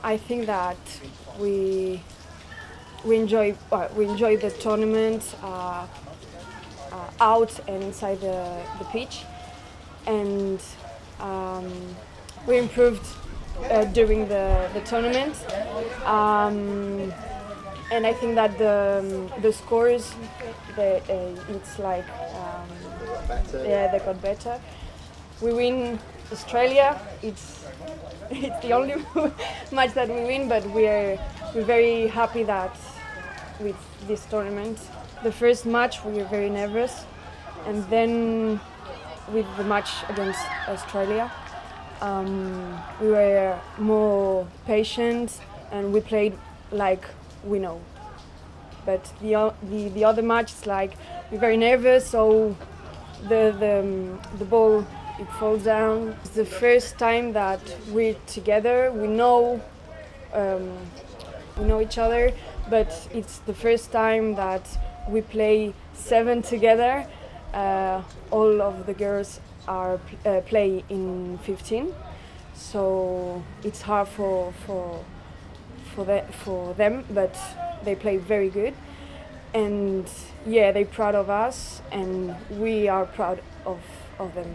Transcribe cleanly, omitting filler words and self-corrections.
I think that we we enjoy the tournament out and inside the pitch, and we improved during the tournament. And I think that the scores, it's like yeah, they got better. We win Australia. It's the only match that we win, but we're very happy that with this tournament. The first match we were very nervous, and then with the match against Australia, we were more patient and we played like we know. But the other match is like we're very nervous, so the ball, it falls down. It's the first time that we're together. We know each other, but it's the first time that we play 7 together. All of the girls are play in 15, so it's hard for them, but they play very good. And yeah, they're proud of us, and we are proud of them.